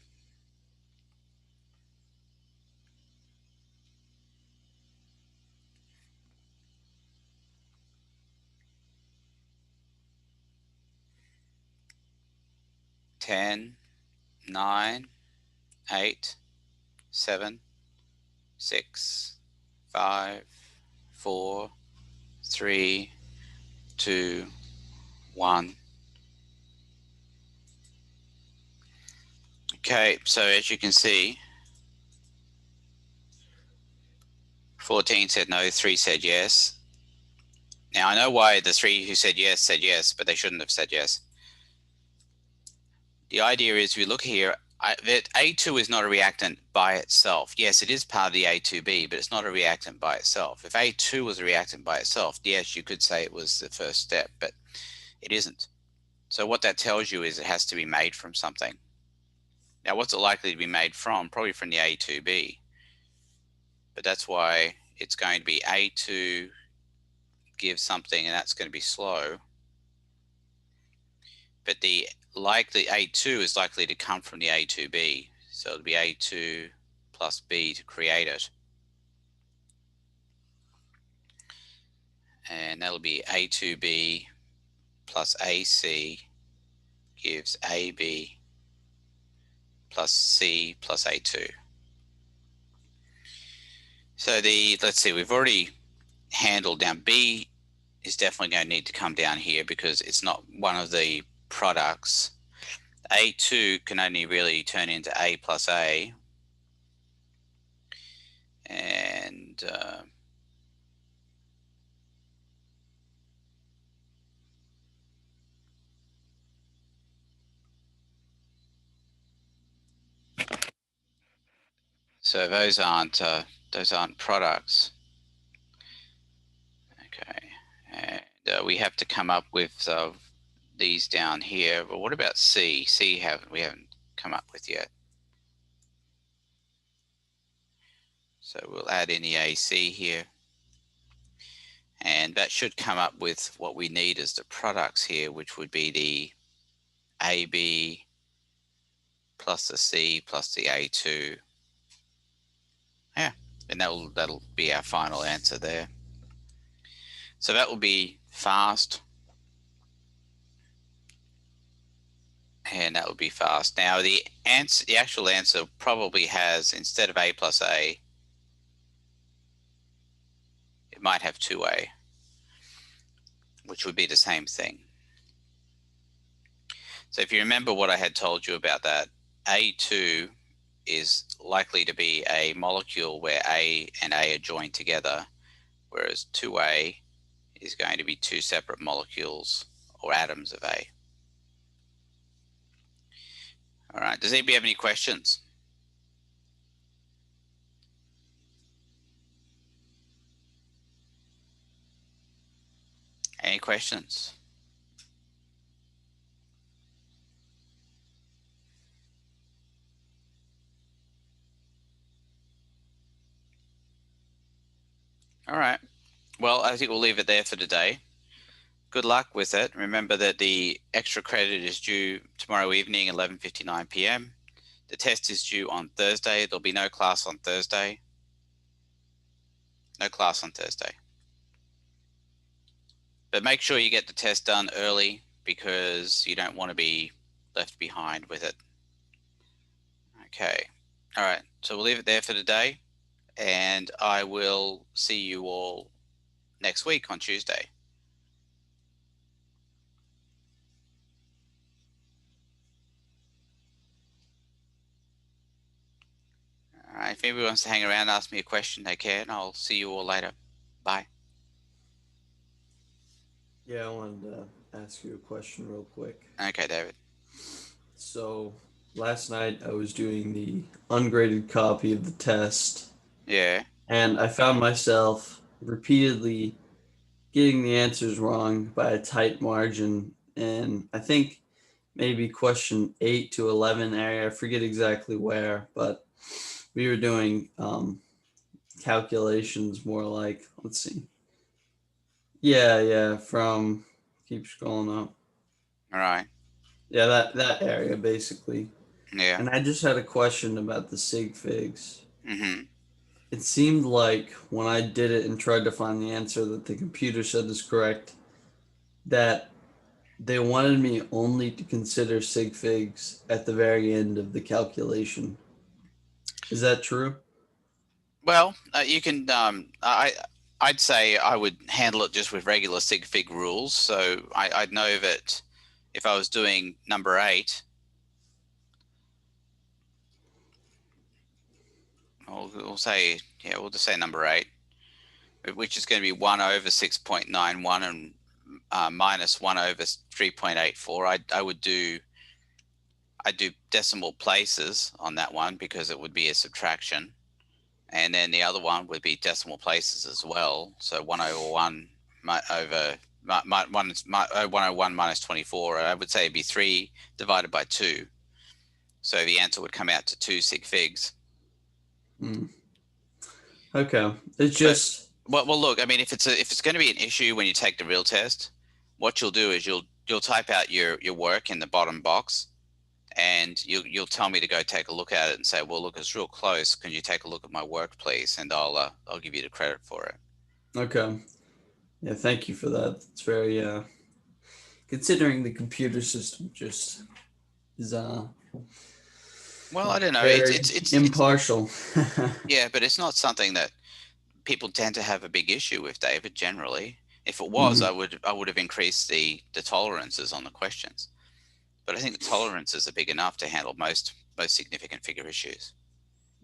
Ten, 9, 8, 7, 6, 5, 4, 3, 2, 1. Okay, so as you can see, 14 said no, 3 said yes. Now I know why the 3 who said yes, but they shouldn't have said yes. The idea is we look here, that A2 is not a reactant by itself. Yes, it is part of the A2B, but it's not a reactant by itself. If A2 was a reactant by itself, yes, you could say it was the first step, but it isn't. So what that tells you is it has to be made from something. Now, what's it likely to be made from? Probably from the A2B. But that's why it's going to be A2 gives something, and that's going to be slow. But the A2 is likely to come from the A2B. So it'll be A2 plus B to create it. And that'll be A2B plus AC gives AB plus C plus A2. So let's see, we've already handled down. B is definitely going to need to come down here because it's not one of the products. A2 can only really turn into A plus A. And so those aren't products. Okay, and we have to come up with these down here. But what about C? C we haven't come up with yet. So we'll add in the AC here. And that should come up with what we need as the products here, which would be the AB plus the C plus the A2. Yeah, and that'll be our final answer there. So that will be fast. And that will be fast. Now the actual answer probably has, instead of A plus A, it might have 2A, which would be the same thing. So if you remember what I had told you about that, A2 is likely to be a molecule where A and A are joined together, whereas 2A is going to be 2 separate molecules or atoms of A. All right, does anybody have any questions? Any questions? All right. Well, I think we'll leave it there for today. Good luck with it. Remember that the extra credit is due tomorrow evening, 11:59 p.m. The test is due on Thursday. There'll be no class on Thursday. No class on Thursday. But make sure you get the test done early because you don't want to be left behind with it. Okay. All right. So we'll leave it there for today. And I will see you all next week on Tuesday. right. If anybody wants to hang around and ask me a question, they can. I'll see you all later. Bye. Yeah, I wanted to ask you a question real quick. Okay, David. So last night I was doing the ungraded copy of the test, Yeah. and I found myself repeatedly getting the answers wrong by a tight margin. And I think maybe question 8 to 11 area, I forget exactly where, but we were doing calculations more like, let's see. Yeah, from keep scrolling up. All right. Yeah, that area basically. Yeah. And I just had a question about the Sig Figs. Mm-hmm. It seemed like when I did it and tried to find the answer that the computer said is correct, that they wanted me only to consider Sig Figs at the very end of the calculation. Is that true? Well, you can. I'd say I would handle it just with regular Sig Fig rules. So I'd know that if I was doing number 8, we'll say, yeah, we'll just say number 8, which is going to be 1 over 6.91 and minus 1 over 3.84. I'd do decimal places on that one because it would be a subtraction. And then the other one would be decimal places as well. So 101 over 101 minus 24. I would say it'd be 3 divided by 2. So the answer would come out to 2 Sig Figs. Okay. It's just well, look. I mean, if it's going to be an issue when you take the real test, what you'll do is you'll type out your work in the bottom box, and you'll tell me to go take a look at it and say, well, look, it's real close. Can you take a look at my work, please? And I'll give you the credit for it. okay. Yeah, thank you for that. It's very considering the computer system just is Well, I don't know. very It's impartial. yeah, but it's not something that people tend to have a big issue with, David. Generally, if it was, I would have increased the tolerances on the questions. But I think the tolerances are big enough to handle most significant figure issues.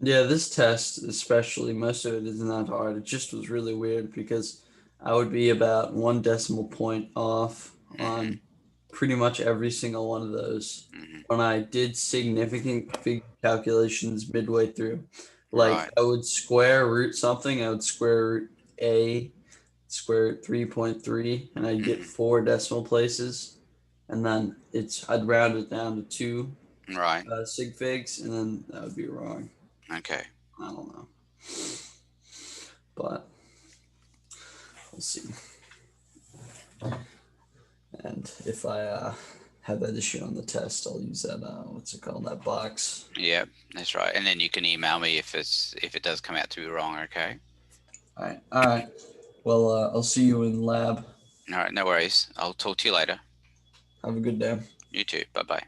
Yeah, this test, especially, most of it isn't that hard. It just was really weird because I would be about 1 decimal point off on pretty much every single one of those. When I did significant figure calculations midway through, like Right. I would square root something, I would square root a, square root 3.3, and I'd get 4 decimal places, and then I'd round it down to 2 Right. Sig Figs, and then that would be wrong. Okay. I don't know, but we'll see. And if I have that issue on the test, I'll use that what's it called, that box. Yeah, that's right. And then you can email me if it does come out to be wrong. Okay. All right. Well, I'll see you in lab. All right. No worries. I'll talk to you later. Have a good day. You too. Bye bye.